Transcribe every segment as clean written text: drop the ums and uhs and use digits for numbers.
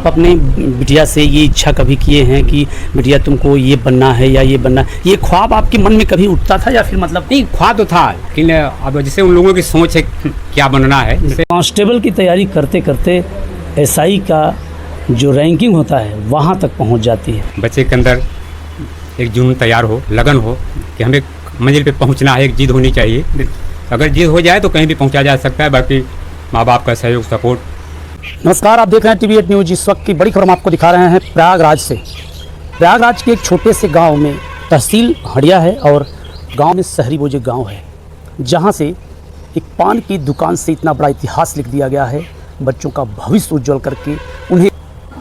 आप अपने बिटिया से ये इच्छा कभी किए हैं कि बिटिया तुमको ये बनना है या ये बनना, ये ख्वाब आपके मन में कभी उठता था या फिर मतलब? नहीं, ख्वाब तो था, लेकिन अब जैसे उन लोगों की सोच है क्या बनना है। जैसे कांस्टेबल की तैयारी करते करते एसआई का जो रैंकिंग होता है वहाँ तक पहुँच जाती है। बच्चे के अंदर एक जुनून तैयार हो, लगन हो कि हमें मंजिल पे पहुंचना है, एक जिद होनी चाहिए। अगर जिद हो जाए तो कहीं भी पहुंचा जा सकता है, बाकी माँ बाप का सहयोग, सपोर्ट। नमस्कार, आप देख रहे हैं TV8 न्यूज़। इस वक्त की बड़ी खबर हम आपको दिखा रहे हैं प्रयागराज से। प्रयागराज के एक छोटे से गांव में तहसील हड़िया है और गांव में शहरी बोझे गांव है, जहां से एक पान की दुकान से इतना बड़ा इतिहास लिख दिया गया है। बच्चों का भविष्य उज्जवल करके उन्हें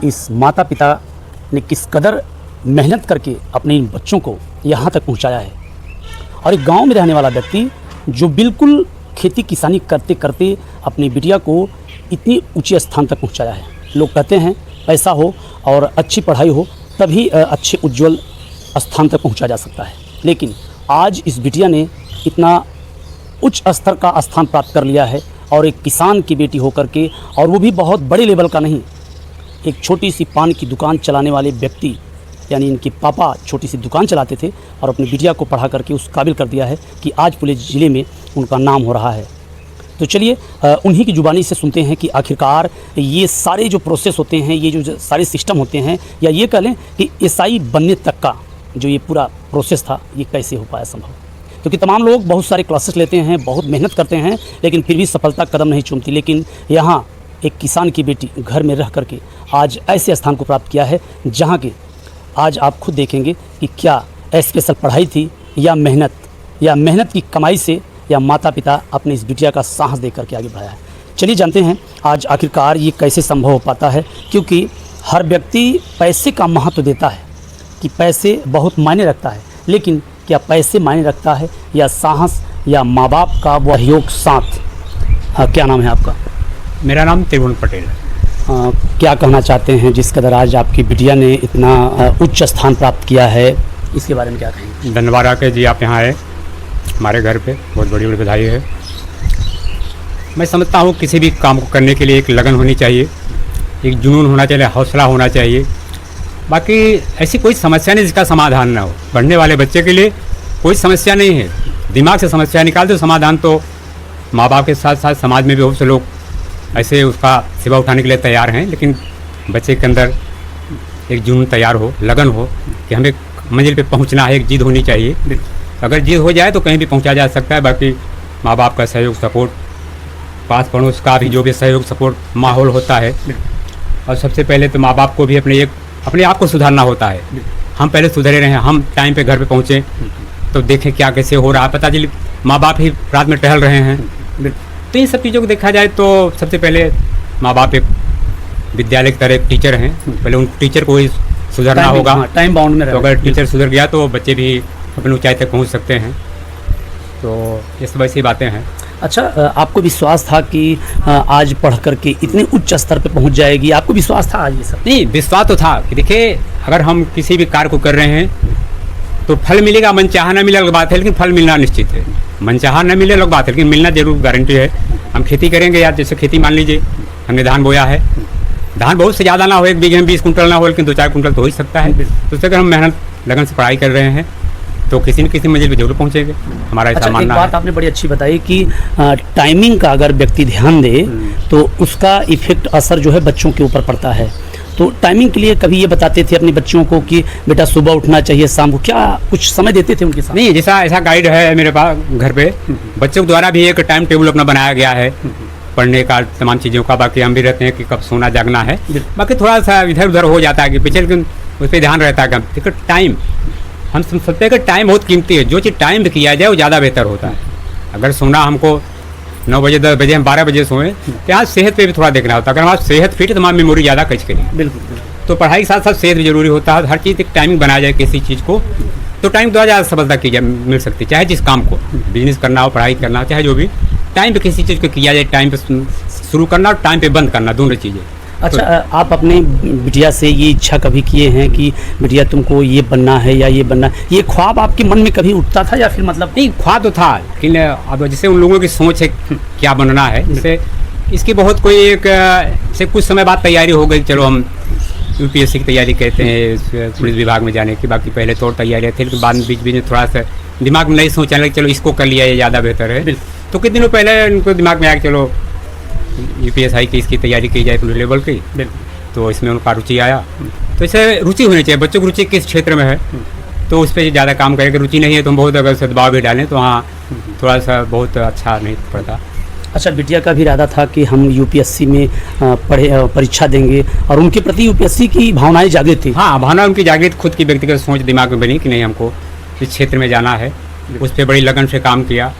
इस माता पिता ने किस कदर मेहनत करके अपने इन बच्चों को यहाँ तक पहुँचाया है। और एक गाँव में रहने वाला व्यक्ति जो बिल्कुल खेती किसानी करते करते अपनी बिटिया को इतनी ऊंचे स्थान तक पहुंचाया है। लोग कहते हैं पैसा हो और अच्छी पढ़ाई हो तभी अच्छे उज्जवल स्थान तक पहुंचा जा सकता है, लेकिन आज इस बिटिया ने इतना उच्च स्तर का स्थान प्राप्त कर लिया है और एक किसान की बेटी होकर के, और वो भी बहुत बड़े लेवल का नहीं, एक छोटी सी पान की दुकान चलाने वाले व्यक्ति, यानी इनके पापा छोटी सी दुकान चलाते थे और अपनी बिटिया को पढ़ा करके उस काबिल कर दिया है कि आज पूरे ज़िले में उनका नाम हो रहा है। तो चलिए उन्हीं की ज़ुबानी से सुनते हैं कि आखिरकार ये सारे जो प्रोसेस होते हैं, ये जो सारे सिस्टम होते हैं, या ये कह लें कि एसआई बनने तक का जो ये पूरा प्रोसेस था, ये कैसे हो पाया संभव। क्योंकि तमाम लोग बहुत सारे क्लासेस लेते हैं, बहुत मेहनत करते हैं, लेकिन फिर भी सफलता कदम नहीं चूमती। लेकिन यहाँ एक किसान की बेटी घर में रह करके आज ऐसे स्थान को प्राप्त किया है जहाँ के आज आप खुद देखेंगे कि क्या स्पेशल पढ़ाई थी या मेहनत की कमाई से, या माता पिता अपने इस बिटिया का साहस दे करके आगे बढ़ाया है। चलिए जानते हैं आज आखिरकार ये कैसे संभव हो पाता है। क्योंकि हर व्यक्ति पैसे का महत्व देता है कि पैसे बहुत मायने रखता है, लेकिन क्या पैसे मायने रखता है या साहस या माँ बाप का वो सहयोग साथ। हाँ, क्या नाम है आपका? मेरा नाम त्रिभुवन पटेल है। क्या कहना चाहते हैं जिस कदर आज आपकी बिटिया ने इतना उच्च स्थान प्राप्त किया है, इसके बारे में क्या कहेंगे? धन्यवाद आके जी, आप यहाँ आए हमारे घर पे, बहुत बड़ी बड़ी बधाई है। मैं समझता हूँ किसी भी काम को करने के लिए एक लगन होनी चाहिए, एक जुनून होना चाहिए, हौसला होना चाहिए। बाकी ऐसी कोई समस्या नहीं जिसका समाधान ना हो। पढ़ने वाले बच्चे के लिए कोई समस्या नहीं है, दिमाग से समस्या निकाल दो, समाधान तो माँ बाप के साथ साथ समाज में भी बहुत से लोग ऐसे उसका सेवा उठाने के लिए तैयार हैं। लेकिन बच्चे के अंदर एक जुनून तैयार हो, लगन हो कि हमें मंजिल पे पहुंचना है, एक जिद होनी चाहिए। अगर जिद हो जाए तो कहीं भी पहुंचा जा सकता है, बाकी माँ बाप का सहयोग, सपोर्ट, पास पड़ोस का भी जो भी सहयोग सपोर्ट माहौल होता है। और सबसे पहले तो माँ बाप को भी अपने आप को सुधारना होता है। हम पहले सुधरे रहे हैं, हम टाइम पे घर पे पहुँचे तो देखें क्या कैसे हो रहा है। पता चले माँ बाप ही रात में टहल रहे हैं। तो इन सब चीज़ों को देखा जाए तो सबसे पहले माँ बाप एक विद्यालय की तरह एक टीचर हैं, पहले उन टीचर को ही सुधरना होगा। टाइम बाउंड में तो अगर टीचर सुधर गया तो बच्चे भी अपनी ऊंचाई तक पहुंच सकते हैं। तो ये सब ऐसी बातें हैं। अच्छा, आपको विश्वास था कि आज पढ़ करके इतने उच्च स्तर पे पहुंच जाएगी? आपको विश्वास था आज ये सब? नहीं, विश्वास तो था कि देखिए, अगर हम किसी भी कार्य को कर रहे हैं तो फल मिलेगा, मनचाहा ना मिले अलग बात है, लेकिन फल मिलना निश्चित है। मनचाहा ना मिले अलग बात है, लेकिन मिलना जरूर गारंटी है। हम खेती करेंगे यार, जैसे खेती मान लीजिए हमने धान बोया है, धान बहुत से ज़्यादा ना हो, एक बीघे में 20 कुंटल ना हो, लेकिन 2-4 कुंटल तो हो ही सकता है। तो उससे अगर हम मेहनत लगन से पढ़ाई कर रहे हैं तो किसी न किसी मंजिल पे जरूर पहुँचेंगे, हमारा ऐसा मानना है। एक बात आपने बड़ी अच्छी बताई कि टाइमिंग का अगर व्यक्ति ध्यान दे तो उसका इफेक्ट, असर जो है बच्चों के ऊपर पड़ता है। तो टाइमिंग के लिए कभी ये बताते थे अपने बच्चों को कि बेटा सुबह उठना चाहिए, शाम को, क्या कुछ समय देते थे उनके साथ? नहीं, जैसा ऐसा गाइड है मेरे पास घर पे, बच्चों के द्वारा भी एक टाइम टेबल अपना बनाया गया है पढ़ने का, तमाम चीज़ों का। बाकी हम भी रहते हैं कि कब सोना जागना है, बाकी थोड़ा सा इधर उधर हो जाता है कि पिछले, लेकिन उस पर ध्यान रहता है कि टाइम, हम समझते हैं कि टाइम बहुत कीमती है। जो चीज़ टाइम पे किया जाए वो ज़्यादा बेहतर होता है। अगर सोना हमको 9 बजे 10 बजे, हम 12 बजे सोएं तो यहाँ सेहत पे भी थोड़ा देखना होता है। अगर हमारी सेहत फिट है तो हमारी मेमोरी ज़्यादा कैच करेगी। बिल्कुल। तो पढ़ाई के साथ साथ सेहत भी जरूरी होता है। हर चीज़ एक टाइमिंग बनाया जाए किसी चीज़ को, तो टाइम द्वारा ज़्यादा सफलता की मिल सकती है। चाहे जिस काम को, बिजनेस करना हो, पढ़ाई करना हो, चाहे जो भी, टाइम पे किसी चीज़ को किया जाए, टाइम पे शुरू करना और टाइम पे बंद करना, दोनों चीज़ें। अच्छा, आप अपने बिटिया से ये इच्छा कभी किए हैं कि बिटिया तुमको ये बनना है या ये बनना, ये ख्वाब आपके मन में कभी उठता था या फिर मतलब? नहीं, ख्वाब तो था, लेकिन अब जैसे उन लोगों की सोच है क्या बनना है, जैसे इसकी बहुत कोई एक से कुछ समय बाद तैयारी हो गई, चलो हम यूपीएससी की तैयारी करते हैं पुलिस विभाग में जाने की। बाकी पहले तो और तैयारियाँ थी, लेकिन बाद में बीच बीच में थोड़ा सा दिमाग में नहीं सोचने लगे चलो इसको कर लिया ये ज़्यादा बेहतर है। तो कुछ दिनों पहले उनको दिमाग में आया कि चलो यूपीएससी की इसकी तैयारी की जाए पुलिस लेवल की। तो इसमें उनका रुचि आया। तो इसे रुचि होनी चाहिए, बच्चों की रुचि किस क्षेत्र में है तो उस पर ज़्यादा काम करें। रुचि नहीं है तो हम बहुत अगर सद्भाव भी डालें तो हाँ थोड़ा सा बहुत अच्छा नहीं पड़ता। अच्छा, बिटिया का भी इरादा था कि हम यूपीएससी में परीक्षा देंगे और उनके प्रति यूपीएससी की भावनाएं जागृत थी। हाँ, भावना उनकी जागृत, खुद की व्यक्तिगत सोच दिमाग में बनी कि नहीं हमको इस क्षेत्र में जाना है। उस पर बड़ी लगन से काम किया,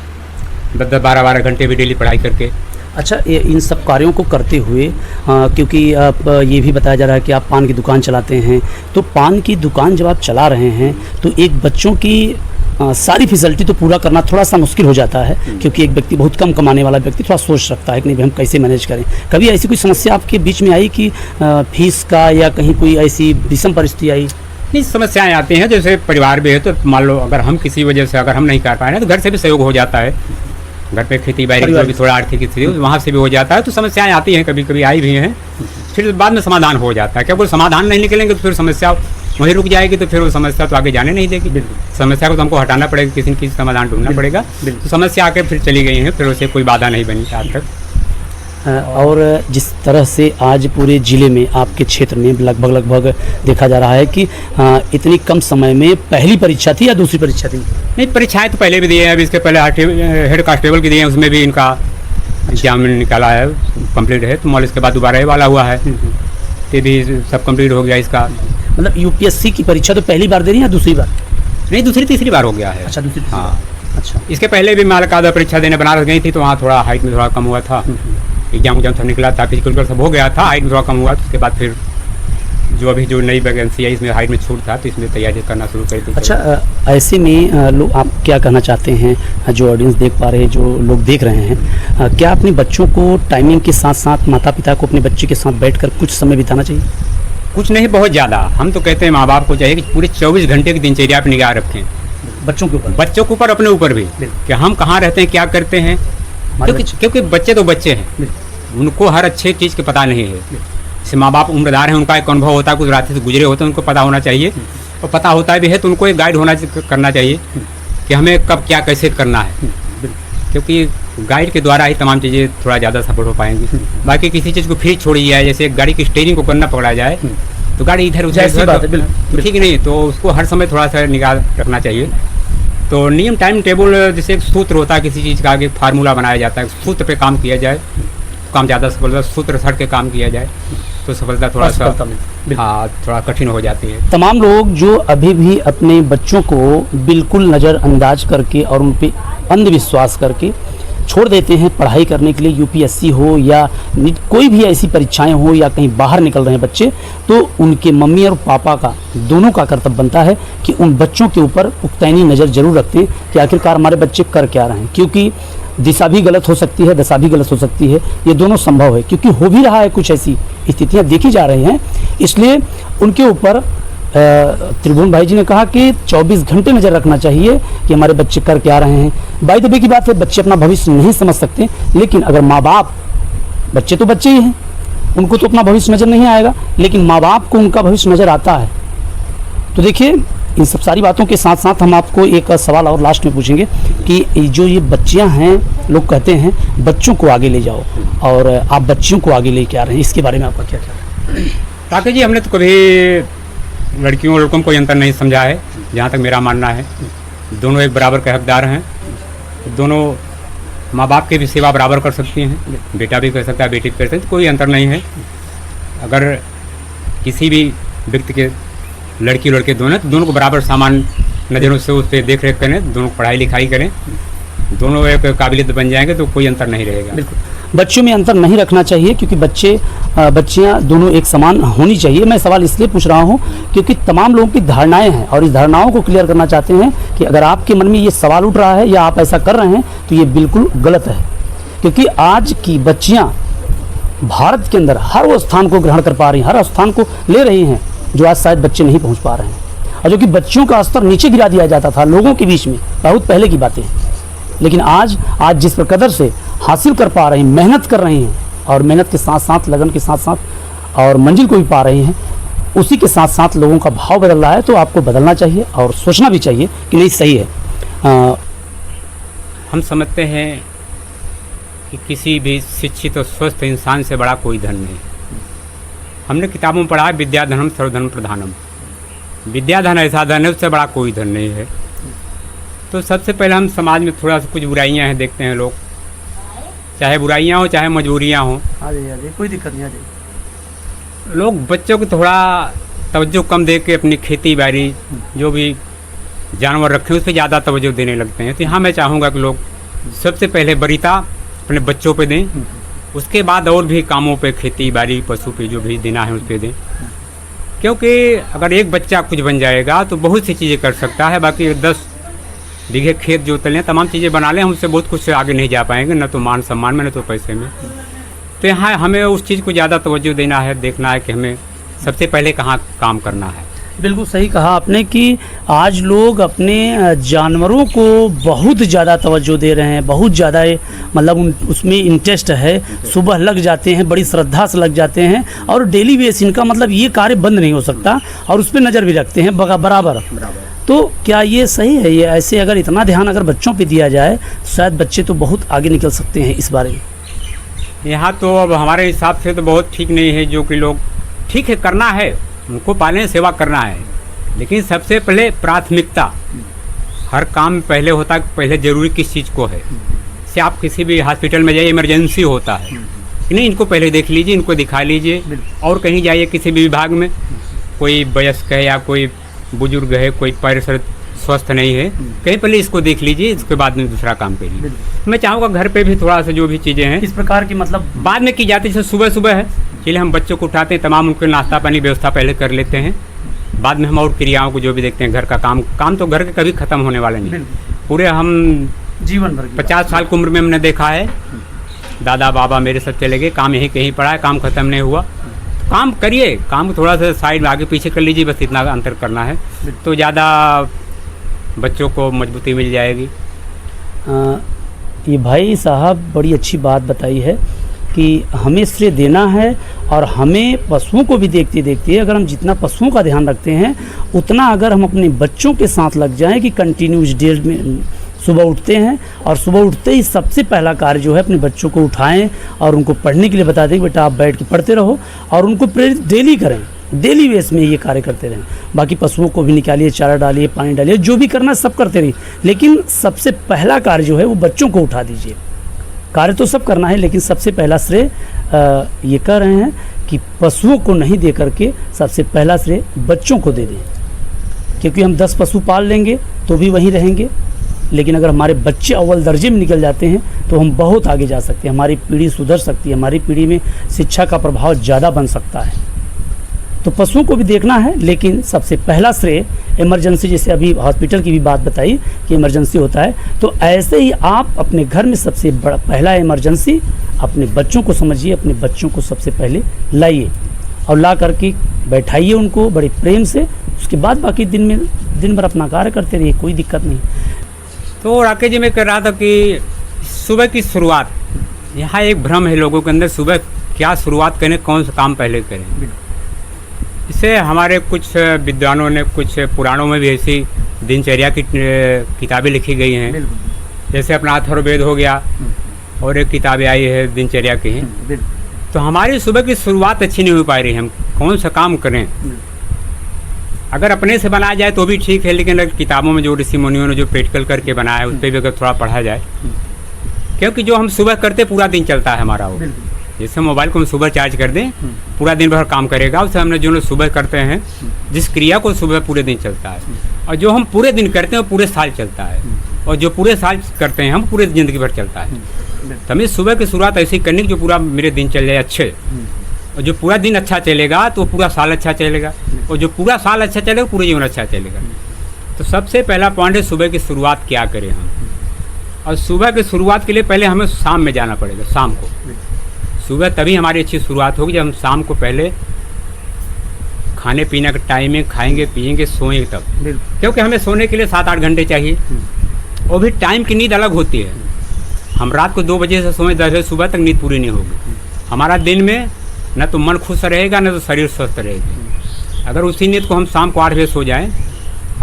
10-12 घंटे भी डेली पढ़ाई करके। अच्छा, इन सब कार्यों को करते हुए क्योंकि आप ये भी बताया जा रहा है कि आप पान की दुकान चलाते हैं, तो पान की दुकान जब आप चला रहे हैं तो एक बच्चों की सारी फैसिलिटी तो पूरा करना थोड़ा सा मुश्किल हो जाता है, क्योंकि एक व्यक्ति बहुत कम कमाने वाला व्यक्ति थोड़ा सोच सकता है कि नहीं हम कैसे मैनेज करें। कभी ऐसी कोई समस्या आपके बीच में आई कि फीस का या कहीं कोई ऐसी विषम परिस्थिति आई? नहीं, समस्याएं आती हैं। जैसे परिवार भी है तो मान लो अगर हम किसी वजह से अगर हम नहीं कर पाए ना तो घर से भी सहयोग हो जाता है। घर पे खेती बाड़ी जो भी थोड़ा आर्थिक स्थिति वहाँ से भी हो जाता है। तो समस्याएं आती हैं, कभी कभी आई भी हैं, फिर बाद में समाधान हो जाता है। क्या कोई समाधान नहीं निकलेंगे तो फिर समस्या वहीं रुक जाएगी, तो फिर वो समस्या तो आगे जाने नहीं देगी। समस्या को तो हमको हटाना पड़ेगा, किसी न किसी समाधान ढूंढना पड़ेगा। तो समस्या आके फिर चली गई है, फिर उसे कोई बाधा नहीं बनी आज तक। और जिस तरह से आज पूरे ज़िले में आपके क्षेत्र में लगभग देखा जा रहा है कि इतनी कम समय में पहली परीक्षा थी या दूसरी परीक्षा थी? नहीं, परीक्षाएं तो पहले भी दिए हैं। अभी इसके पहले हेड कांस्टेबल की दिए हैं, उसमें भी इनका एग्जाम निकाला है, कंप्लीट है। तो मॉल इसके बाद दोबारा ये वाला हुआ है, तो भी सब कंप्लीट हो गया इसका। मतलब यूपीएससी की परीक्षा तो पहली बार दे रही है या दूसरी बार? नहीं, दूसरी तीसरी बार हो गया है। अच्छा, दूसरी। हाँ, अच्छा। इसके पहले भी माल का परीक्षा देने बनारस गई थी, तो वहाँ थोड़ा हाइट में थोड़ा कम हुआ था। एग्जाम सब निकला था, फिजिकल सब हो गया था, हाइट में थोड़ा कम हुआ। तो उसके बाद फिर जो नई वैकेंसी है इसमें हाइट में छूट था, तो इसमें तैयारी करना शुरू कर दी। अच्छा, ऐसे में लोग आप क्या कहना चाहते हैं, जो ऑडियंस देख पा रहे हैं, जो लोग देख रहे हैं, क्या अपने बच्चों को टाइमिंग के साथ साथ माता पिता को अपने बच्चे के साथ बैठकर कुछ समय बिताना चाहिए? कुछ नहीं, बहुत ज़्यादा। हम तो कहते हैं माँ बाप को चाहिए कि पूरे 24 घंटे की दिनचर्या पर निगाह रखें, बच्चों के ऊपर, अपने ऊपर भी, कि हम कहाँ रहते हैं, क्या करते हैं। क्योंकि बच्चे तो बच्चे हैं, उनको हर अच्छे चीज़ के पता नहीं है। जैसे माँ बाप उम्रदार हैं, उनका एक अनुभव होता है, कुछ रास्ते से गुजरे होते हैं, उनको पता होना चाहिए। और पता होता भी है तो उनको एक गाइड करना चाहिए कि हमें कब क्या कैसे करना है, क्योंकि गाइड के द्वारा ही तमाम चीज़ें थोड़ा ज़्यादा सफल हो पाएंगी। बाकी किसी चीज़ को फ्री छोड़ी जाए, जैसे गाड़ी की स्टीयरिंग को करना पकड़ा जाए तो गाड़ी इधर उधर ठीक नहीं, तो उसको हर समय थोड़ा सा निगाह रखना चाहिए। तो नियम टाइम टेबल जैसे एक सूत्र होता है किसी चीज़ का, आगे फार्मूला बनाया जाता है, सूत्र पे काम किया जाए काम ज़्यादा सफलता, सूत्र सट के काम किया जाए तो सफलता थोड़ा सा हाँ थोड़ा कठिन हो जाती है। तमाम लोग जो अभी भी अपने बच्चों को बिल्कुल नज़रअंदाज करके और उन पे अंधविश्वास करके छोड़ देते हैं पढ़ाई करने के लिए, यूपीएससी हो या कोई भी ऐसी परीक्षाएं हो या कहीं बाहर निकल रहे हैं बच्चे, तो उनके मम्मी और पापा का दोनों का कर्तव्य बनता है कि उन बच्चों के ऊपर पुख्तैनी नज़र जरूर रखते हैं कि आखिरकार हमारे बच्चे कर क्या रहे हैं, क्योंकि दिशा भी गलत हो सकती है, दशा भी गलत हो सकती है, ये दोनों संभव है, क्योंकि हो भी रहा है, कुछ ऐसी स्थितियाँ देखी जा रही हैं। इसलिए उनके ऊपर त्रिभुवन भाई जी ने कहा कि 24 घंटे नज़र रखना चाहिए कि हमारे बच्चे कर क्या रहे हैं। बाय द वे की बात है, बच्चे अपना भविष्य नहीं समझ सकते, लेकिन अगर माँ बाप, बच्चे तो बच्चे ही हैं, उनको तो अपना भविष्य नज़र नहीं आएगा, लेकिन माँ बाप को उनका भविष्य नज़र आता है। तो देखिए, इन सब सारी बातों के साथ साथ हम आपको एक सवाल और लास्ट में पूछेंगे कि जो ये बच्चियां हैं, लोग कहते हैं बच्चों को आगे ले जाओ, और आप बच्चियों को आगे लेके आ रहे हैं, इसके बारे में आपका क्या ख्याल है? ताकि जी हमने तो कभी लड़कियों और लड़कों को कोई अंतर नहीं समझा है, जहाँ तक मेरा मानना है दोनों एक बराबर के हकदार हैं, दोनों माँ बाप की भी सेवा बराबर कर सकती हैं, बेटा भी कर सकता है, बेटी भी कर सकती है, कोई अंतर नहीं है। अगर किसी भी व्यक्ति के लड़की लड़के दोनों को बराबर समान नज़रों से उस पर देख रेख करें, दोनों को पढ़ाई लिखाई करें, दोनों एक काबिलियत बन जाएंगे तो कोई अंतर नहीं रहेगा। बिल्कुल, बच्चों में अंतर नहीं रखना चाहिए, क्योंकि बच्चियां दोनों एक समान होनी चाहिए। मैं सवाल इसलिए पूछ रहा हूं क्योंकि तमाम लोगों की धारणाएं हैं, और इस धारणाओं को क्लियर करना चाहते हैं कि अगर आपके मन में ये सवाल उठ रहा है या आप ऐसा कर रहे हैं तो ये बिल्कुल गलत है, क्योंकि आज की बच्चियाँ भारत के अंदर हर वो स्थान को ग्रहण कर पा रही हैं, हर स्थान को ले रही हैं जो आज शायद बच्चे नहीं पहुँच पा रहे हैं, और जो कि बच्चियों का स्तर नीचे गिरा दिया जाता था लोगों के बीच में, बहुत पहले की बातें हैं। लेकिन आज जिस कदर से हासिल कर पा रही हैं, मेहनत कर रही हैं, और मेहनत के साथ साथ, लगन के साथ साथ और मंजिल को भी पा रही हैं, उसी के साथ साथ लोगों का भाव बदल रहा है, तो आपको बदलना चाहिए और सोचना भी चाहिए कि नहीं सही है। हम समझते हैं कि किसी भी शिक्षित और स्वस्थ इंसान से बड़ा कोई धन नहीं। हमने किताबों में पढ़ा है विद्या धनम सर्वधन प्रधानम। विद्या धन ऐसा धन है, उससे बड़ा कोई धन नहीं है। तो सबसे पहले हम समाज में थोड़ा सा कुछ बुराइयां हैं देखते हैं लोग, चाहे बुराइयां हो चाहे मजबूरियां हो, कोई दिक्कत नहीं आ लोग बच्चों को थोड़ा तवज्जो कम दे के अपनी खेती बाड़ी जो भी जानवर रखे हैं उस पर ज़्यादा तवज्जो देने लगते हैं। तो यहाँ मैं चाहूँगा कि लोग सबसे पहले वरीयता अपने बच्चों पे दें, उसके बाद और भी कामों पे खेती बाड़ी पशु पे जो भी देना है उस पर दें। क्योंकि अगर एक बच्चा कुछ बन जाएगा तो बहुत सी चीज़ें कर सकता है, बाकी 10 बीघे खेत जोत लें, तमाम चीज़ें बना लें, हमसे बहुत कुछ आगे नहीं जा पाएंगे, न तो मान सम्मान में न तो पैसे में। तो यहाँ हमें उस चीज़ को ज़्यादा तवज्जो देना है, देखना है कि हमें सबसे पहले कहाँ काम करना है। बिल्कुल सही कहा आपने कि आज लोग अपने जानवरों को बहुत ज़्यादा तवज्जो दे रहे हैं, बहुत ज़्यादा मतलब उसमें इंटरेस्ट है, सुबह लग जाते हैं, बड़ी श्रद्धा से लग जाते हैं और डेली बेस इनका मतलब ये कार्य बंद नहीं हो सकता और उस पर नज़र भी रखते हैं बराबर। तो क्या ये सही है? ये ऐसे अगर इतना ध्यान अगर बच्चों पे दिया जाए तो शायद बच्चे तो बहुत आगे निकल सकते हैं इस बारे में। यहाँ तो अब हमारे हिसाब से तो बहुत ठीक नहीं है, जो कि लोग ठीक है करना है, उनको पालने सेवा करना है, लेकिन सबसे पहले प्राथमिकता हर काम पहले होता है, पहले ज़रूरी किस चीज़ को है। से आप किसी भी हॉस्पिटल में जाइए, इमरजेंसी होता है कि नहीं, इनको पहले देख लीजिए, इनको दिखा लीजिए। और कहीं जाइए किसी भी विभाग में, कोई वयस्क है या कोई बुजुर्ग है, कोई पैर सर स्वस्थ नहीं है, कहीं पहले इसको देख लीजिए, इसके बाद में दूसरा काम करिए। मैं चाहूँगा घर पे भी थोड़ा सा जो भी चीज़ें हैं इस प्रकार की मतलब बाद में की जाती है। जैसे सुबह सुबह है, चलिए हम बच्चों को उठाते हैं, तमाम उनके नाश्ता पानी व्यवस्था पहले कर लेते हैं, बाद में हम और क्रियाओं को जो भी देखते हैं, घर का काम तो घर के कभी ख़त्म होने वाला नहीं। पूरे हम जीवन भर 50 साल की उम्र में हमने देखा है, दादा बाबा मेरे सब चले गए, काम यहीं कहीं पड़ा है, काम ख़त्म नहीं हुआ। काम करिए, काम को थोड़ा सा साइड में आगे पीछे कर लीजिए, बस इतना अंतर करना है, तो ज़्यादा बच्चों को मजबूती मिल जाएगी। ये भाई साहब बड़ी अच्छी बात बताई है कि हमें श्रेय देना है और हमें पशुओं को भी देखते देखते अगर हम जितना पशुओं का ध्यान रखते हैं उतना अगर हम अपने बच्चों के साथ लग जाएं कि कंटिन्यूस डे में सुबह उठते हैं और सुबह उठते ही सबसे पहला कार्य जो है अपने बच्चों को उठाएं और उनको पढ़ने के लिए बता दें कि बेटा आप बैठ के पढ़ते रहो, और उनको प्रेरित डेली करें, डेली बेस में ये कार्य करते रहें। बाकी पशुओं को भी निकालिए, चारा डालिए, पानी डालिए, जो भी करना सब करते रहिए, लेकिन सबसे पहला कार्य जो है वो बच्चों को उठा दीजिए। कार्य तो सब करना है, लेकिन सबसे पहला श्रेय ये कह रहे हैं कि पशुओं को नहीं दे करके सबसे पहला श्रेय बच्चों को दे दें, क्योंकि हम 10 पशु पाल लेंगे तो भी वहीं रहेंगे, लेकिन अगर हमारे बच्चे अव्वल दर्जे में निकल जाते हैं तो हम बहुत आगे जा सकते हैं, हमारी पीढ़ी सुधर सकती है, हमारी पीढ़ी में शिक्षा का प्रभाव ज़्यादा बन सकता है। तो पशुओं को भी देखना है, लेकिन सबसे पहला श्रेय इमरजेंसी, जैसे अभी हॉस्पिटल की भी बात बताई कि इमरजेंसी होता है, तो ऐसे ही आप अपने घर में सबसे बड़ा पहला इमरजेंसी अपने बच्चों को समझिए, अपने बच्चों को सबसे पहले लाइए और ला करके बैठाइए उनको बड़े प्रेम से, उसके बाद बाकी दिन भर अपना कार्य करते रहिए, कोई दिक्कत नहीं। तो राकेश जी मैं कह रहा था कि सुबह की शुरुआत, यहाँ एक भ्रम है लोगों के अंदर, सुबह क्या शुरुआत करें, कौन सा काम पहले करें। इससे हमारे कुछ विद्वानों ने, कुछ पुराणों में भी ऐसी दिनचर्या की किताबें लिखी गई हैं, जैसे अपना अथर्ववेद हो गया और एक किताबें आई है दिनचर्या की। तो हमारी सुबह की शुरुआत अच्छी नहीं हो पा रही है, हम कौन सा काम करें। अगर अपने से बनाया जाए तो भी ठीक है, लेकिन अगर किताबों में जो ऋषि मुनियों ने जो प्रैक्टिकल करके बनाया है उस पर भी अगर थोड़ा पढ़ा जाए, क्योंकि जो हम सुबह करते पूरा दिन चलता है हमारा वो। जैसे मोबाइल को हम सुबह चार्ज कर दें, पूरा दिन भर काम करेगा, उससे हमने जो सुबह करते हैं जिस क्रिया को सुबह पूरे दिन चलता है, और जो हम पूरे दिन करते हैं वो पूरे साल चलता है, और जो पूरे साल करते हैं हम पूरे ज़िंदगी भर चलता है। तो हमें सुबह की शुरुआत ऐसी करनी कि जो पूरा मेरे दिन चल जाए अच्छे, और जो पूरा दिन अच्छा चलेगा तो पूरा साल अच्छा चलेगा, और जो पूरा साल अच्छा चलेगा पूरा जीवन अच्छा चलेगा। तो सबसे पहला पॉइंट है सुबह की शुरुआत क्या करें हम, और सुबह की शुरुआत के लिए पहले हमें शाम में जाना पड़ेगा। शाम को, सुबह तभी हमारी अच्छी शुरुआत होगी जब हम शाम को पहले खाने पीने का टाइम में खाएंगे पिएंगे सोएंगे तब, क्योंकि हमें सोने के लिए 7-8 घंटे चाहिए, और भी टाइम की नींद अलग होती है। हम रात को 2 बजे से सोएं 10 बजे सुबह तक नींद पूरी नहीं होगी। हमारा दिन में न तो मन खुश रहेगा न तो शरीर स्वस्थ रहेगी। अगर उसी नींद को हम शाम को 8 बजे सो जाएं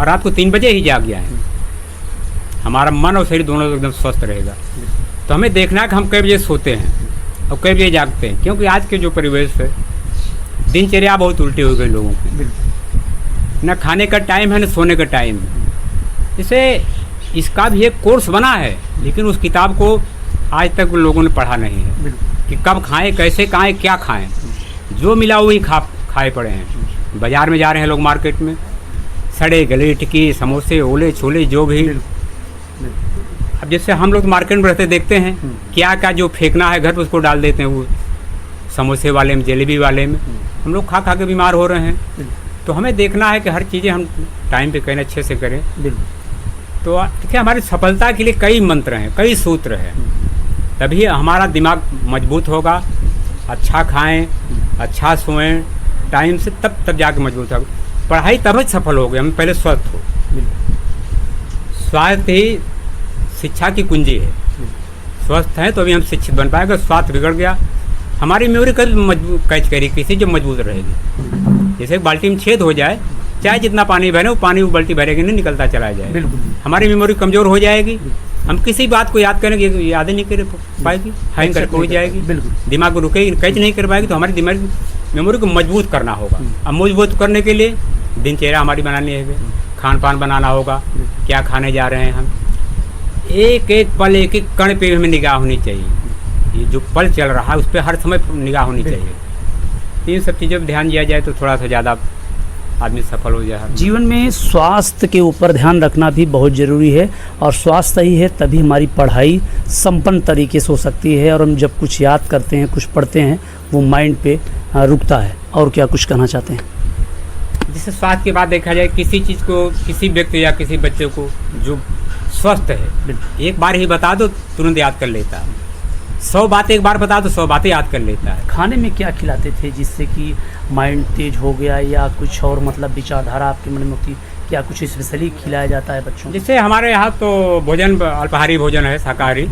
और रात को 3 बजे ही जाग जाएं, हमारा मन और शरीर दोनों एकदम स्वस्थ रहेगा। तो हमें देखना है कि हम कई बजे सोते हैं और कई बजे जागते हैं, क्योंकि आज के जो परिवेश है, दिनचर्या बहुत उल्टी हो गई लोगों की। न खाने का टाइम है न सोने का टाइम है। इसे इसका भी एक कोर्स बना है, लेकिन उस किताब को आज तक लोगों ने पढ़ा नहीं है कि कब खाएं, कैसे खाएं, क्या खाएं। जो मिला वही खाए पड़े हैं। बाज़ार में जा रहे हैं लोग, मार्केट में सड़े गले टिक्की समोसे ओले छोले जो भी। अब जैसे हम लोग मार्केट में रहते देखते हैं क्या क्या जो फेंकना है घर पर उसको डाल देते हैं, वो समोसे वाले में, जलेबी वाले में। हम लोग खा खा के बीमार हो रहे हैं। तो हमें देखना है कि हर चीज़ें हम टाइम पे करें, अच्छे से करें। तो देखिए, हमारी सफलता के लिए कई मंत्र हैं, कई सूत्र हैं, तभी हमारा दिमाग मजबूत होगा। अच्छा खाएं, अच्छा सोएं टाइम से, तब जाके मजबूत होगा। पढ़ाई तभी सफल हो गए, हम पहले स्वस्थ हो। स्वास्थ्य ही शिक्षा की कुंजी है। स्वस्थ हैं तो अभी हम शिक्षित बन पाएंगे। स्वास्थ्य बिगड़ गया, हमारी मेमोरी कभी कैच करेगी किसी जो मजबूत रहेगी। जैसे बाल्टी में छेद हो जाए, चाहे जितना पानी भरे वो पानी वो बाल्टी भरेगी नहीं, निकलता चला जाए। हमारी मेमोरी कमज़ोर हो जाएगी, हम किसी बात को याद करेंगे, याद ही नहीं कर पाएगी, हैंग करके हो जाएगी, दिमाग को रुकेगी, कैच नहीं कर पाएगी। तो हमारी दिमाग मेमोरी को मजबूत करना होगा। अब मजबूत करने के लिए दिनचर्या हमारी बनानी है, खान पान बनाना होगा, क्या खाने जा रहे हैं हम। एक एक पल, एक एक कण पे हमें निगाह होनी चाहिए। ये जो पल चल रहा है उस पर हर समय निगाह होनी चाहिए। इन सब चीज़ों पर ध्यान दिया जाए तो थोड़ा सा ज़्यादा आदमी सफल हो जाए। जीवन में स्वास्थ्य के ऊपर ध्यान रखना भी बहुत ज़रूरी है, और स्वास्थ्य सही है तभी हमारी पढ़ाई संपन्न तरीके से हो सकती है, और हम जब कुछ याद करते हैं, कुछ पढ़ते हैं, वो माइंड पे रुकता है। और क्या कुछ कहना चाहते हैं? जैसे स्वास्थ्य की बात देखा जाए, किसी चीज़ को, किसी व्यक्ति या किसी बच्चे को जो स्वस्थ है, एक बार ही बता दो तुरंत याद कर लेता है। 100 बातें एक बार बता दो 100 बातें याद कर लेता है। खाने में क्या खिलाते थे जिससे कि माइंड तेज हो गया, या कुछ और मतलब विचारधारा आपके मन में होती? क्या कुछ स्पेशली खिलाया जाता है बच्चों को? जैसे हमारे यहाँ तो भोजन अल्पाहारी भोजन है, शाकाहारी,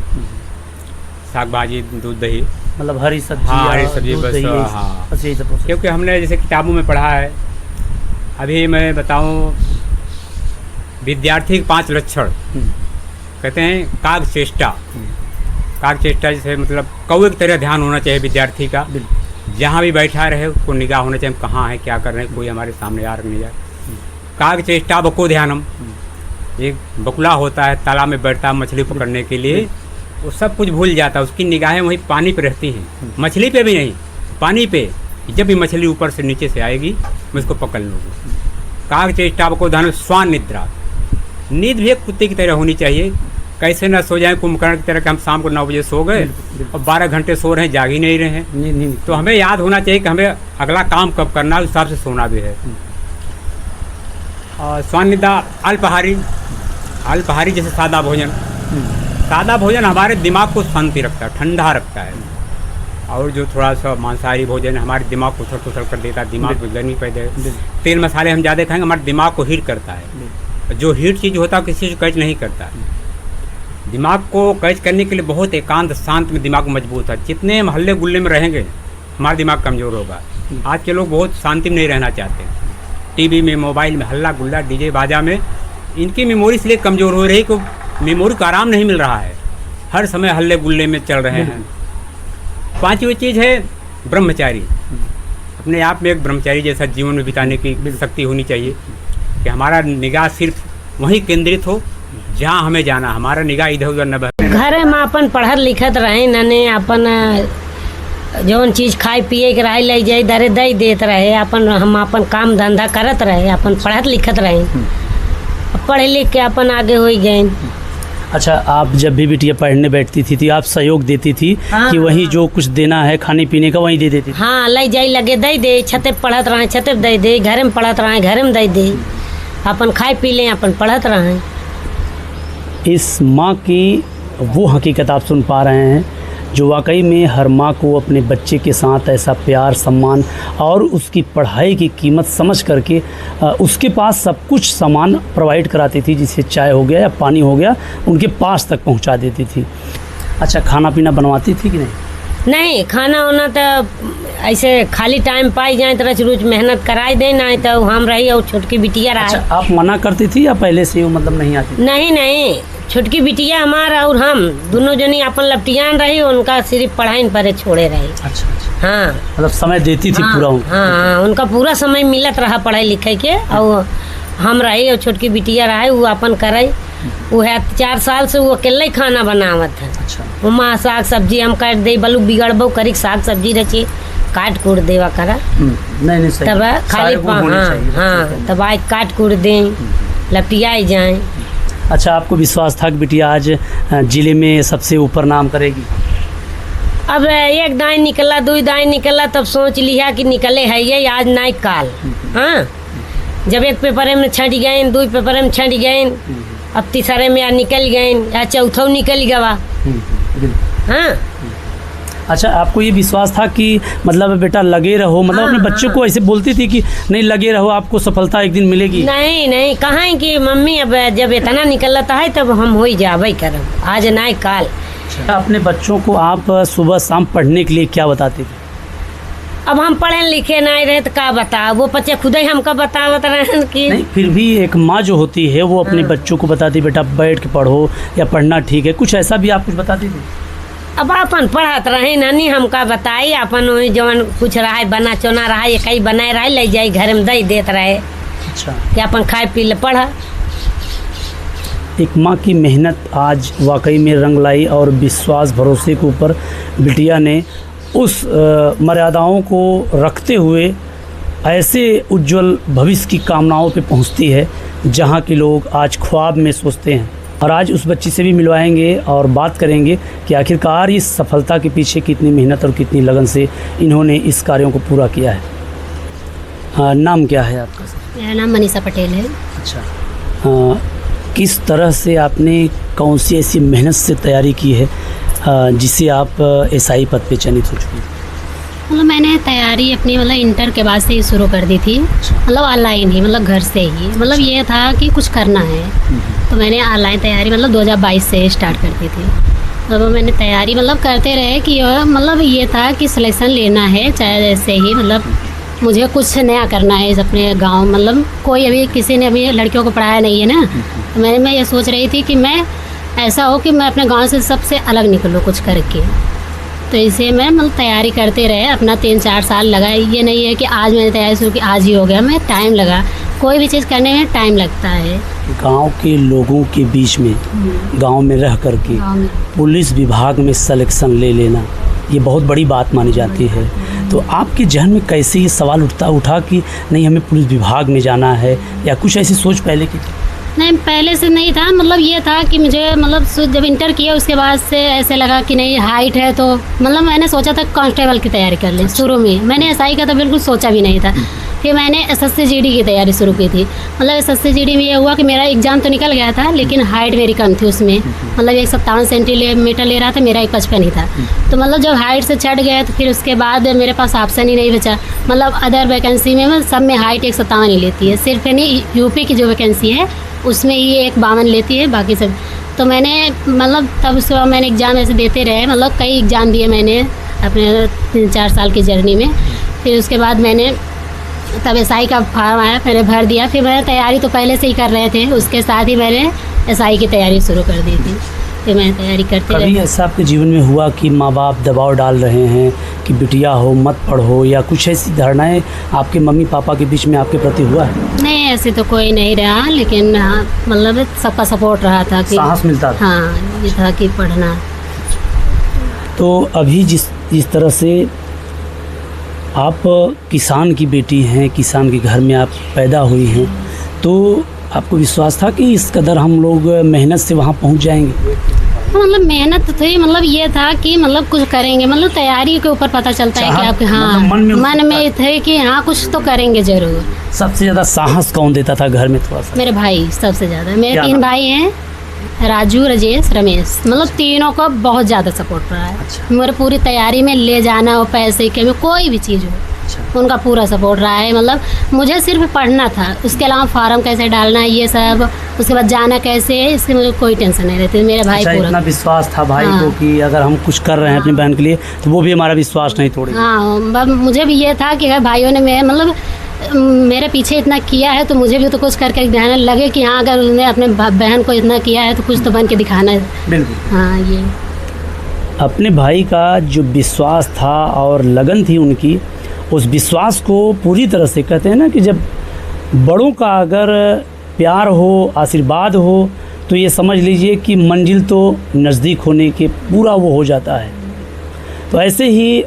साग भाजी दूध दही, मतलब हरी सब्जी। हाँ, हरी सब्जी बस। हाँ, बस यही सब। क्योंकि हमने जैसे किताबों में पढ़ा है। अभी मैं बताऊँ, विद्यार्थी के 5 लक्षण कहते हैं। काग चेष्टा, जैसे मतलब कौवे की तरह ध्यान होना चाहिए विद्यार्थी का। जहाँ भी बैठा रहे उसको निगाह होना चाहिए, कहाँ है, क्या कर रहे हैं, कोई हमारे सामने आ नहीं जाए। काग चेष्टा बको ध्यानम, एक बकुला होता है तालाब में बैठता है मछली पकड़ने के लिए, वो सब कुछ भूल जाता है, उसकी निगाहें वहीं पानी पे रहती हैं, मछली पे भी नहीं, पानी पे। जब भी मछली ऊपर से नीचे से आएगी मैं उसको पकड़ लूँगी। काग चेष्टा बको ध्यानम स्वान निद्रा, नींद भी एक कुत्ते की तरह होनी चाहिए। कैसे ना सो जाए कुंभकर्ण की तरह कि हम शाम को 9 बजे सो गए और 12 घंटे सो रहे हैं, जाग ही नहीं रहे हैं। तो हमें याद होना चाहिए कि हमें अगला काम कब करना है, उस हिसाब से सोना भी है। और स्वानिदा अल्पाहारी जैसे सादा भोजन हमारे दिमाग को शांति रखता है, ठंडा रखता है। और जो थोड़ा सा मांसाहारी भोजन हमारे दिमाग को उथल कर देता है, दिमाग में गर्मी पैदा है। तेल मसाले हम ज़्यादा खाएंगे, हमारे दिमाग को हीट करता है। जो हीट चीज़ होता है किसी चीज़ को कैच नहीं करता है। दिमाग को कैच करने के लिए बहुत एकांत शांत में दिमाग मजबूत है। जितने हम हल्ले गुल्ले में रहेंगे हमारा दिमाग कमज़ोर होगा। आज के लोग बहुत शांति में नहीं रहना चाहते। टीवी में, मोबाइल में हल्ला गुल्ला, डीजे बाजा में इनकी मेमोरी इसलिए कमज़ोर हो रही कि मेमोरी को आराम नहीं मिल रहा है, हर समय हल्ले गुल्ले में चल रहे हैं। 5वीं चीज़ है ब्रह्मचारी। अपने आप में एक ब्रह्मचारी जैसा जीवन में बिताने की शक्ति होनी चाहिए कि हमारा निगाह सिर्फ वहीं केंद्रित हो जहाँ हमें जाना, हमारा निगाह इधर उधर न बहे। घर में अपन पढ़त लिखत रहे, नने अपन जौन चीज़ खाए पिए के रहे ले जाए दरे दे देते रहे। हम अपन काम धंधा करत रहे, अपन पढ़त लिखत रहे, पढ़े लिख के अपन आगे हो गए। अच्छा, आप जब भी बिटिया पढ़ने बैठती थी आप सहयोग देती थी? हाँ, कि वहीं जो कुछ देना है खाने पीने का वहीं दे देती थी? हाँ, ले जाए लगे दे, छते पढ़त रहे, छते दे दे, घर में पढ़त रहे, घर में दे, अपन खाए पी लें, अपन पढ़त रहे। इस माँ की वो हकीकत आप सुन पा रहे हैं जो वाकई में हर माँ को अपने बच्चे के साथ ऐसा प्यार, सम्मान और उसकी पढ़ाई की कीमत समझ करके उसके पास सब कुछ सामान प्रोवाइड कराती थी, जिसे चाय हो गया या पानी हो गया उनके पास तक पहुँचा देती थी। अच्छा, खाना पीना बनवाती थी कि नहीं? नहीं खाना वाना तो ऐसे खाली टाइम पाई जाए तो रोज मेहनत कराई दे ना तो हम रही और छोटकी बिटिया रहा। अच्छा, आप मना करती थी या पहले से वो मतलब नहीं आती थी? नहीं छोटकी बिटिया हमारा और हम दोनों जनी अपन लपटियान रही, उनका सिर्फ पढ़ाई पर छोड़े रही। अच्छा, हाँ मतलब समय देती थी पूरा उनको? हाँ, उनका पूरा समय मिलत रहा पढ़ाई लिखाई के, और हम रही और छोटकी बिटिया रही वो अपन करे। वो है 4 साल से वो अकेले ही खाना बनावत है। अच्छा, वो माँ साग सब्जी हम काट दे, बलू बिगड़बो करी साग सब्जी रची काट कूट देवा करा। नहीं सही, तब खाली हाँ तब आज काट कूट दें लपटियाई जाए। अच्छा, आपको विश्वास था कि बिटिया आज जिले में सबसे ऊपर नाम करेगी? अब एक दाई निकला 2 दाई निकला तब सोच लिया कि निकले है ये आज नहीं काल। हाँ, जब एक पेपर में छट गए, 2 पेपर में छट गए, अब तीसरे में या निकल गए या चौथो निकल गवा। हाँ, अच्छा, आपको ये विश्वास था कि मतलब बेटा लगे रहो, मतलब अपने बच्चे को ऐसे बोलती थी कि नहीं लगे रहो, आपको सफलता एक दिन मिलेगी? नहीं कहाँ है कि मम्मी अब जब इतना निकलता है तब हम हो ही जावे करब, आज नहीं काल। अपने बच्चों को आप सुबह शाम पढ़ने के लिए क्या बताते थे? अब हम पढ़े लिखे नहीं रहे तो क्या बता, वो बच्चे खुद ही हमको बतावत रहे कि नहीं, फिर भी एक माँ जो होती है वो अपने बच्चों को बताती बेटा बैठ के पढ़ो या पढ़ना ठीक है, कुछ ऐसा भी आप कुछ बताती थी? अब अपन पढ़त रहे नानी हमका बताई, अपन वही जवन कुछ रहा बना चोना रहा एक ही बनाए रहे ले जाई घर में दे देते रहे। अच्छा, कि अपन खाए पी ले पढ़ा। एक माँ की मेहनत आज वाकई में रंग लाई और विश्वास भरोसे के ऊपर बिटिया ने उस मर्यादाओं को रखते हुए ऐसे उज्जवल भविष्य की कामनाओं पे पहुँचती है जहाँ के लोग आज ख्वाब में सोचते हैं। और आज उस बच्ची से भी मिलवाएंगे और बात करेंगे कि आखिरकार इस सफलता के पीछे कितनी मेहनत और कितनी लगन से इन्होंने इस कार्यों को पूरा किया है। नाम क्या है आपका? मेरा नाम मनीषा पटेल है। अच्छा, किस तरह से आपने कौन सी ऐसी मेहनत से तैयारी की है जिससे आप एसआई पद पे चयनित हो चुकी? मतलब मैंने तैयारी अपनी मतलब इंटर के बाद से ही शुरू कर दी थी, मतलब ऑनलाइन ही, मतलब घर से ही। मतलब ये था कि कुछ करना है तो मैंने ऑनलाइन तैयारी मतलब 2022 से स्टार्ट कर दी थी। मतलब मैंने तैयारी मतलब करते रहे कि मतलब ये था कि सिलेक्शन लेना है, चाहे जैसे ही मतलब मुझे कुछ नया करना है अपने गांव। मतलब कोई अभी किसी ने अभी लड़कियों को पढ़ाया नहीं है ना, तो मैं ये सोच रही थी कि मैं ऐसा हो कि मैं अपने गांव से सबसे अलग निकलूँ कुछ करके। तो इसे मैं मतलब तैयारी करते रहे, अपना 3-4 साल लगा। ये नहीं है कि आज मैंने तैयारी शुरू की आज ही हो गया, मैं टाइम लगा। कोई भी चीज़ करने में टाइम लगता है। गांव के लोगों के बीच में गांव में रह करके पुलिस विभाग में सिलेक्शन ले लेना ये बहुत बड़ी बात मानी जाती है। तो आपके जहन में कैसे ये सवाल उठा कि नहीं हमें पुलिस विभाग में जाना है, या कुछ ऐसी सोच पहले की? नहीं, पहले से नहीं था। मतलब ये था कि मुझे मतलब जब इंटर किया उसके बाद से ऐसे लगा कि नहीं हाइट है तो मतलब मैंने सोचा था कांस्टेबल की तैयारी कर लें। शुरू में मैंने एसआई का तो बिल्कुल सोचा भी नहीं था। फिर मैंने एसएससी जीडी की तैयारी शुरू की थी। मतलब एसएससी जीडी में ये हुआ कि मेरा एग्ज़ाम तो निकल गया था लेकिन हाइट मेरी कम थी उसमें। मतलब 157 सेंटीमीटर ले रहा था, मेरा 155 ही था। तो मतलब जब हाइट से चढ़ गया तो फिर उसके बाद मेरे पास ऑप्शन ही नहीं बचा। मतलब अदर वैकेंसी में सब में हाइट 157 ही लेती है, सिर्फ यानी यूपी की जो वैकेंसी है उसमें ये 152 लेती है, बाकी सब। तो मैंने मतलब तब उसके बाद मैंने एग्ज़ाम ऐसे देते रहे, मतलब कई एग्ज़ाम दिए मैंने अपने 3-4 साल की जर्नी में। फिर उसके बाद मैंने तब एसआई का फॉर्म आया, मैंने भर दिया। फिर मैंने तैयारी तो पहले से ही कर रहे थे, उसके साथ ही मैंने एसआई की तैयारी शुरू कर दी थी। फिर मैंने तैयारी करते रही। कभी ऐसा आपके जीवन में हुआ कि माँ बाप दबाव डाल रहे हैं कि बिटिया हो मत पढ़ो, या कुछ ऐसी धारणाएं आपके मम्मी पापा के बीच में आपके प्रति हुआ है? नहीं, ऐसे तो कोई नहीं रहा, लेकिन हाँ मतलब सबका सपोर्ट रहा था कि साहस मिलता था। हाँ, ये था कि पढ़ना। तो अभी जिस तरह से आप किसान की बेटी हैं, किसान के घर में आप पैदा हुई हैं, तो आपको विश्वास था कि इस कदर हम लोग मेहनत से वहाँ पहुँच जाएंगे? मतलब मेहनत थी, मतलब ये था कि मतलब कुछ करेंगे। मतलब तैयारी के ऊपर पता चलता है कि आपके हाँ मतलब मन में थे कि हाँ कुछ तो करेंगे जरूर। सबसे ज़्यादा साहस कौन देता था घर में? थोड़ा सा मेरे भाई सबसे ज़्यादा। मेरे 3 भाई हैं, राजू, राजेश, रमेश। मतलब तीनों को बहुत ज़्यादा सपोर्ट रहा है। अच्छा। मेरे पूरी तैयारी में ले जाना हो, पैसे के में कोई भी चीज़ हो उनका पूरा सपोर्ट रहा है। मतलब मुझे सिर्फ पढ़ना था, उसके अलावा फार्म कैसे डालना है ये सब, उसके बाद जाना कैसे है, इससे मुझे कोई टेंशन नहीं रहती। मेरे भाई अच्छा, पूरा इतना विश्वास था भाई हाँ। को कि अगर हम कुछ कर रहे हैं अपनी बहन के लिए तो वो भी हमारा विश्वास नहीं तोड़ेगा। हाँ, मुझे भी ये था कि अगर भाइयों ने मतलब मेरे पीछे इतना किया है तो मुझे भी तो कुछ करके दिखाना लगे कि हाँ, अगर उन्होंने अपने बहन को इतना किया है तो कुछ तो बन के दिखाना है। बिल्कुल। हाँ, ये अपने भाई का जो विश्वास था और लगन थी उनकी, उस विश्वास को पूरी तरह से, कहते हैं ना कि जब बड़ों का अगर प्यार हो, आशीर्वाद हो, तो ये समझ लीजिए कि मंजिल तो नज़दीक होने के पूरा वो हो जाता है। तो ऐसे ही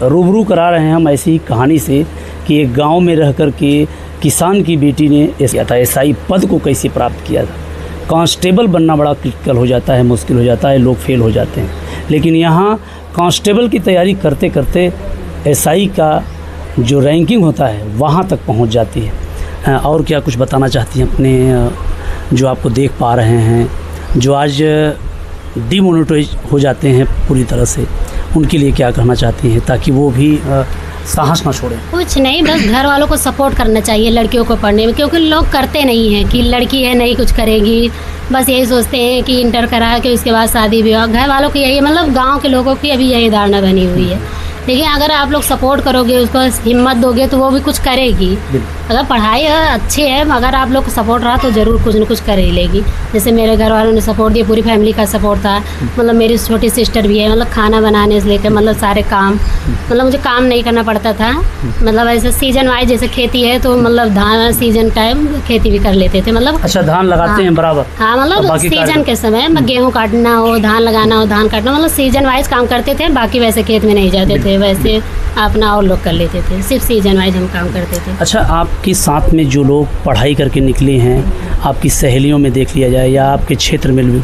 रूबरू करा रहे हैं हम ऐसी ही कहानी से कि एक गांव में रह कर के किसान की बेटी ने किया था, एसआई पद को कैसे प्राप्त किया था। कांस्टेबल बनना बड़ा क्रिटिकल हो जाता है, मुश्किल हो जाता है, लोग फेल हो जाते हैं, लेकिन यहाँ कांस्टेबल की तैयारी करते करते एसआई का जो रैंकिंग होता है वहाँ तक पहुँच जाती है। और क्या कुछ बताना चाहती हैं अपने जो आपको देख पा रहे हैं, जो आज डिमोनेटाइज हो जाते हैं पूरी तरह से, उनके लिए क्या कहना चाहती हैं ताकि वो भी साहस ना छोड़ें? कुछ नहीं, बस घर वालों को सपोर्ट करना चाहिए लड़कियों को पढ़ने में, क्योंकि लोग करते नहीं हैं कि लड़की है नहीं कुछ करेगी, बस यही सोचते हैं कि इंटर करा के उसके बाद शादी विवाह। घर वालों की यही, मतलब गांव के लोगों की अभी यही धारणा बनी हुई है। लेकिन अगर आप लोग सपोर्ट करोगे, उसको हिम्मत दोगे तो वो भी कुछ करेगी। अगर पढ़ाई अच्छी है, अगर आप लोग को सपोर्ट रहा तो ज़रूर कुछ न कुछ कर ही लेगी। जैसे मेरे घर वालों ने सपोर्ट दिया, पूरी फैमिली का सपोर्ट था। मतलब मेरी छोटी सिस्टर भी है, मतलब खाना बनाने से लेकर मतलब सारे काम, मतलब मुझे काम नहीं करना पड़ता था। मतलब ऐसे सीजन वाइज, जैसे खेती है तो मतलब धान सीजन टाइम खेती भी कर लेते थे। मतलब अच्छा, धान लगाते हैं बराबर? हाँ, मतलब सीजन के समय गेहूँ काटना हो, धान लगाना हो, धान काटना, मतलब सीजन वाइज काम करते थे। बाकी वैसे खेत में नहीं जाते थे, वैसे अपना और लोग कर लेते थे, सिर्फ सीजन वाइज हम काम करते थे। अच्छा, आपके साथ में जो लोग पढ़ाई करके निकले हैं, आपकी सहेलियों में देख लिया जाए या आपके क्षेत्र में भी,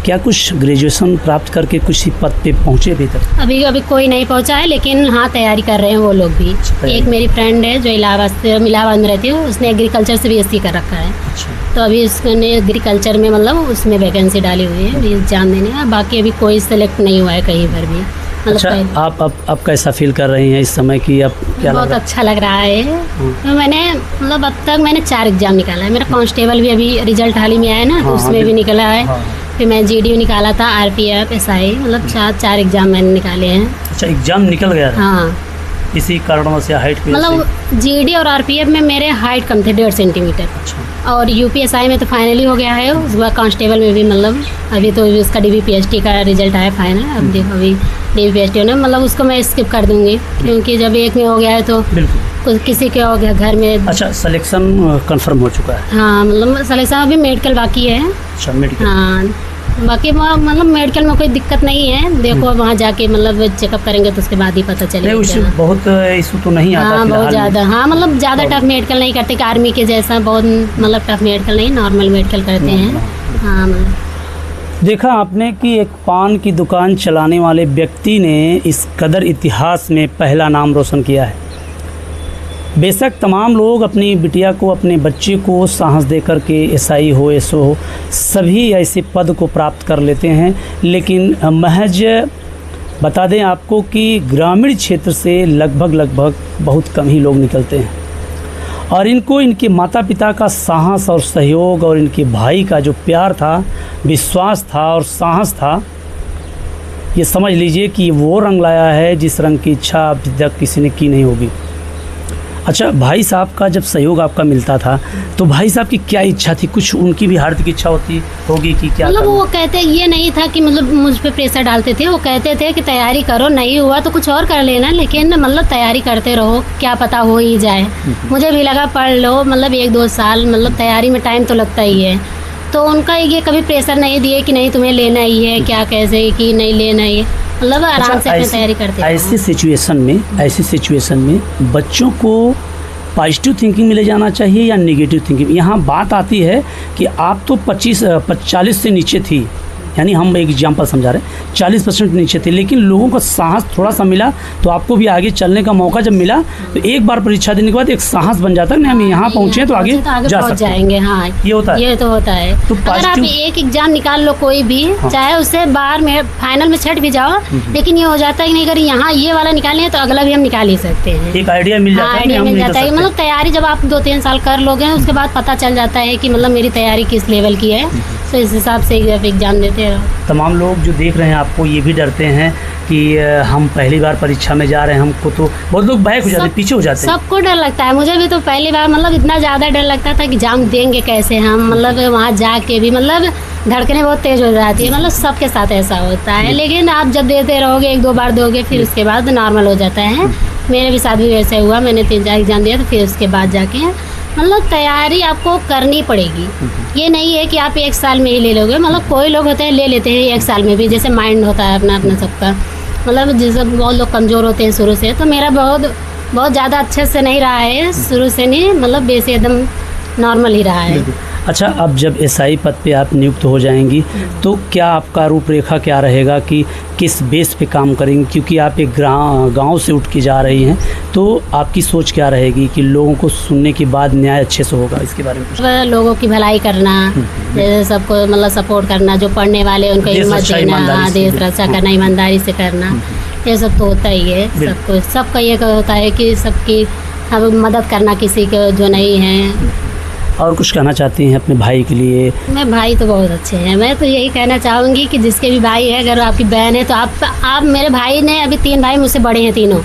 क्या कुछ ग्रेजुएशन प्राप्त करके कुछ पद पे पहुँचे अभी तक? अभी कोई नहीं पहुंचा है, लेकिन हाँ तैयारी कर रहे हैं वो लोग भी। एक मेरी फ्रेंड है जो इलाहाबाद में रहती है, उसने एग्रीकल्चर से BSc कर रखा है। तो अभी उसने एग्रीकल्चर में मतलब उसमें वैकेंसी डाली हुई है, अभी एग्जाम देने का। बाकी अभी कोई सेलेक्ट नहीं हुआ है कहीं पर भी। अच्छा, आप अब कैसा फील कर रही हैं इस समय की? अब क्या बहुत लग रहा है? अच्छा लग रहा है। तो मैंने मतलब अब तक मैंने 4 एग्जाम निकाला है। मेरा कांस्टेबल भी अभी रिजल्ट हाल ही में आया ना, तो उसमें भी निकला है। फिर मैं GD निकाला था, RPF, SI, मतलब 4 एग्जाम मैंने निकाले हैं। अच्छा, एग्जाम निकल गया था? हाँ, इसी कारणों से, हाइट की वजह मतलब GD और RPF में मेरे हाइट कम थे 1.5 सेंटीमीटर। अच्छा। और UPSI में तो फाइनली हो गया है। उसके बाद कांस्टेबल में भी मतलब अभी तो उसका DBPST का रिजल्ट आया फाइनल। अब देखो अभी DBPST ने, मतलब उसको मैं स्किप कर दूंगी क्योंकि जब एक में हो गया है तो बिल्कुल किसी के हो गया घर में। अच्छा, सिलेक्शन कंफर्म हो चुका है? हाँ, मतलब सिलेक्शन अभी मेडिकल बाकी है। अच्छा, मेडिकल। हाँ, बाकी मतलब मेडिकल में कोई दिक्कत नहीं है। देखो वहाँ जाके मतलब चेकअप करेंगे तो उसके बाद ही पता चलेगा। उससे बहुत इशू तो नहीं आता? हाँ, बहुत फिलहाल ज़्यादा। हाँ, मतलब ज़्यादा टफ मेडिकल नहीं करते कि आर्मी के जैसा बहुत मतलब टफ मेडिकल नहीं, नॉर्मल मेडिकल करते हैं। हाँ, मतलब देखा आपने कि एक पान की दुकान चलाने वाले व्यक्ति ने इस कदर इतिहास में पहला नाम रोशन किया है। बेशक तमाम लोग अपनी बिटिया को, अपने बच्चे को साहस दे कर के SI हो, SO हो, सभी ऐसे पद को प्राप्त कर लेते हैं, लेकिन महज बता दें आपको कि ग्रामीण क्षेत्र से लगभग बहुत कम ही लोग निकलते हैं। और इनको इनके माता पिता का साहस और सहयोग और इनके भाई का जो प्यार था, विश्वास था और साहस था, ये समझ लीजिए कि वो रंग लाया है जिस रंग की इच्छा अभी तक किसी ने की नहीं होगी। अच्छा, भाई साहब का जब सहयोग आपका मिलता था तो भाई साहब की क्या इच्छा थी? कुछ उनकी भी हार्दिक इच्छा होगी कि क्या मतलब वो कहते, ये नहीं था कि मतलब मुझ पे प्रेशर डालते थे। वो कहते थे कि तैयारी करो, नहीं हुआ तो कुछ और कर लेना, लेकिन मतलब तैयारी करते रहो, क्या पता हो ही जाए। मुझे भी लगा पढ़ लो, मतलब 1-2 साल, मतलब तैयारी में टाइम तो लगता ही है। तो उनका ये कभी प्रेशर नहीं दिए कि नहीं तुम्हें लेना ही है, क्या कैसे कि नहीं लेना ही है, मतलब आराम से अपनी तैयारी करते हैं। ऐसी सिचुएशन में बच्चों को पॉजिटिव थिंकिंग में ले जाना चाहिए या नेगेटिव थिंकिंग? यहाँ बात आती है कि आप तो 40 से नीचे थी, यानी हम एक एग्जाम्पल समझा रहे हैं, 40% नीचे थे, लेकिन लोगों का साहस थोड़ा सा मिला तो आपको भी आगे चलने का मौका जब मिला तो एक बार परीक्षा देने के बाद एक साहस बन जाता है, नहीं हम यहाँ पहुँचे तो आगे जा पहुंच सकते हैं। जाएंगे। हाँ, ये होता है। ये तो होता है। तो अगर आप positive- एक एग्जाम निकाल लो कोई भी, चाहे उससे बाहर में फाइनल में छट भी जाओ, लेकिन ये हो जाता है कि नहीं अगर यहाँ ये वाला निकालें तो अगला भी हम निकाल ही सकते हैं। एक आइडिया मिल जाता हाँ, है कि आइडिया हम मिल नहीं कर जाता है। सकते। मतलब तैयारी जब आप 2-3 साल कर लोगे उसके बाद पता चल जाता है कि मतलब मेरी तैयारी किस लेवल की है, तो इस हिसाब से एग्जाम देते रहो। तमाम लोग जो देख रहे हैं आपको ये भी डरते हैं कि हम पहली बार परीक्षा में जा रहे हैं, हमको तो बहुत लोग बैक हो जाते हैं, पीछे हो जाते हैं। सबको डर लगता है, मुझे भी तो पहली बार मतलब इतना ज़्यादा डर लगता था कि एग्जाम देंगे कैसे हम, मतलब वहाँ जाके भी मतलब धड़कनें बहुत तेज़ हो जाती है, मतलब सबके साथ ऐसा होता है। लेकिन आप जब देते रहोगे 1-2 बार दोगे फिर उसके बाद नॉर्मल हो जाता है। मेरे भी साथ भी वैसे हुआ, मैंने 3-4 एग्जाम दिया तो फिर उसके बाद जाके मतलब तैयारी आपको करनी पड़ेगी। ये नहीं है कि आप 1 साल में ही ले लोगे, मतलब कोई लोग होते हैं ले लेते हैं 1 साल में भी, जैसे माइंड होता है अपना अपना सबका, मतलब जैसे बहुत लोग कमज़ोर होते हैं शुरू से। तो मेरा बहुत ज़्यादा अच्छे से नहीं रहा है शुरू से, नहीं मतलब बेस एकदम नॉर्मल ही रहा है। अच्छा, अब जब एसआई पद पे आप नियुक्त हो जाएंगी तो क्या आपका रूपरेखा क्या रहेगा कि किस बेस पे काम करेंगी, क्योंकि आप एक गांव से उठ के जा रही हैं, तो आपकी सोच क्या रहेगी कि लोगों को सुनने के बाद न्याय अच्छे से होगा, इसके बारे में कुछ? लोगों की भलाई करना, जैसे सबको मतलब सपोर्ट करना, जो पढ़ने वाले उनको देश हिम्मत रक्षा देना, ईमानदारी हाँ से। देश रक्षा करना, ईमानदारी से करना, ये सब तो होता ही है। सबका ये होता है कि सबकी अब मदद करना किसी के जो नहीं है। और कुछ कहना चाहती हैं अपने भाई के लिए? मैं भाई तो बहुत अच्छे हैं, मैं तो यही कहना चाहूँगी कि जिसके भी भाई है, अगर आपकी बहन है तो आप मेरे भाई ने अभी 3 भाई मुझसे बड़े हैं तीनों,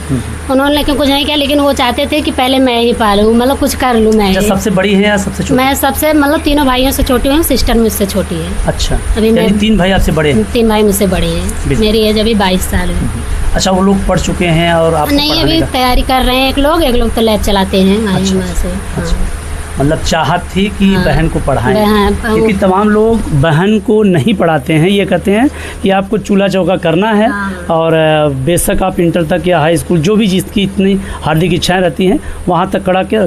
उन्होंने लेकिन कुछ नहीं किया, लेकिन वो चाहते थे कि पहले मैं ही पालूँ, मतलब कुछ कर लूँ मैं अच्छा, ही। सबसे बड़ी है या सबसे छोटी? मैं सबसे मतलब तीनों भाइयों से छोटी हूँ, सिस्टर मुझसे छोटी है। अच्छा, अभी मैं- यानी 3 भाई आपसे बड़े हैं? 3 भाई मुझसे बड़े हैं, बिल्कुल। मेरी एज अभी 22 साल है। अच्छा, वो लोग पढ़ चुके हैं और आपको नहीं, पढ़ाने अभी का तैयारी कर रहे हैं, एक लोग तो लैब चलाते हैं हमारे अच्छा, वहाँ से। हाँ। मतलब चाहत थी कि हाँ, बहन को पढ़ाएं, बहन- क्योंकि तमाम लोग बहन को नहीं पढ़ाते हैं, ये कहते हैं कि आपको चूल्हा चौका करना है और बेशक आप इंटर तक या हाई स्कूल जो भी जिसकी इतनी हार्दिक इच्छाएं रहती हैं वहाँ तक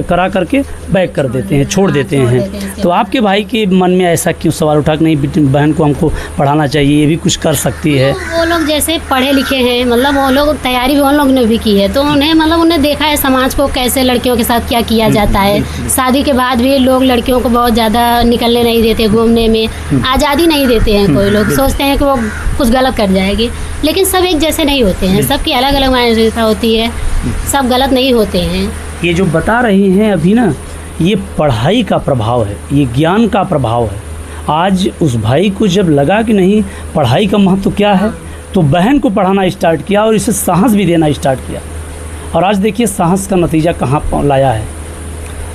करा करके बैक कर देते हैं, छोड़ देते हैं। तो आपके भाई के मन में ऐसा क्यों सवाल उठा कि नहीं बहन को हमको पढ़ाना चाहिए, ये भी कुछ कर सकती है? वो लोग जैसे पढ़े लिखे हैं, मतलब वो लोग तैयारी भी उन लोग ने भी की है, तो उन्हें मतलब उन्हें देखा है समाज को कैसे लड़कियों के साथ क्या किया जाता है। शादी के बाद भी लोग लड़कियों को बहुत ज़्यादा निकलने नहीं देते, घूमने में आज़ादी नहीं देते हैं। कोई लोग सोचते हैं कि वो कुछ गलत कर जाएगी, लेकिन सब एक जैसे नहीं होते हैं, सबकी अलग अलग मानसिकता होती है, सब गलत नहीं होते हैं। ये जो बता रही हैं अभी ना, ये पढ़ाई का प्रभाव है, ये ज्ञान का प्रभाव है। आज उस भाई को जब लगा कि नहीं पढ़ाई का महत्व क्या है, तो बहन को पढ़ाना स्टार्ट किया और इसे साहस भी देना स्टार्ट किया, और आज देखिए साहस का नतीजा कहाँ लाया है।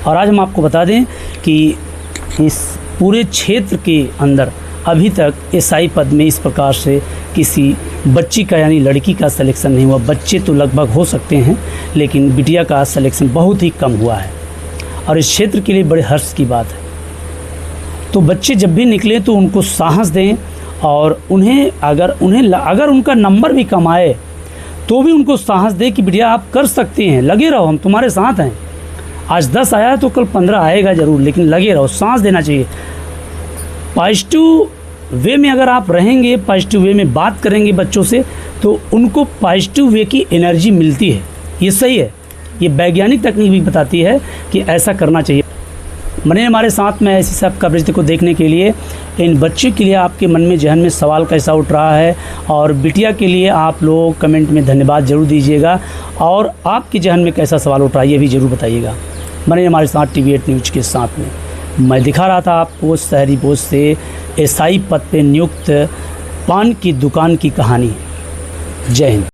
और आज हम आपको बता दें कि इस पूरे क्षेत्र के अंदर अभी तक एसआई पद में इस प्रकार से किसी बच्ची का यानी लड़की का सिलेक्शन नहीं हुआ। बच्चे तो लगभग हो सकते हैं, लेकिन बिटिया का सिलेक्शन बहुत ही कम हुआ है, और इस क्षेत्र के लिए बड़े हर्ष की बात है। तो बच्चे जब भी निकले तो उनको साहस दें, और उन्हें अगर उनका नंबर भी कम आए तो भी उनको साहस दें कि बिटिया आप कर सकते हैं, लगे रहो, हम तुम्हारे साथ हैं। आज 10 आया है तो कल 15 आएगा ज़रूर, लेकिन लगे रहो, सांस देना चाहिए। पॉजिटिव वे में अगर आप रहेंगे, पॉजिटिव वे में बात करेंगे बच्चों से, तो उनको पॉजिटिव वे की एनर्जी मिलती है। ये सही है, ये वैज्ञानिक तकनीक भी बताती है कि ऐसा करना चाहिए। बने हमारे साथ में ऐसी सब कवरेज को देखने के लिए। इन बच्चे के लिए आपके मन में जहन में सवाल कैसा उठ रहा है, और बिटिया के लिए आप लोग कमेंट में धन्यवाद ज़रूर दीजिएगा, और आपके जहन में कैसा सवाल उठ रहा है ये भी ज़रूर बताइएगा। बने हमारे साथ TV8 न्यूज़ के साथ में। मैं दिखा रहा था आपको शहरी बोझ से एसआई पद पे नियुक्त पान की दुकान की कहानी। जय हिंद।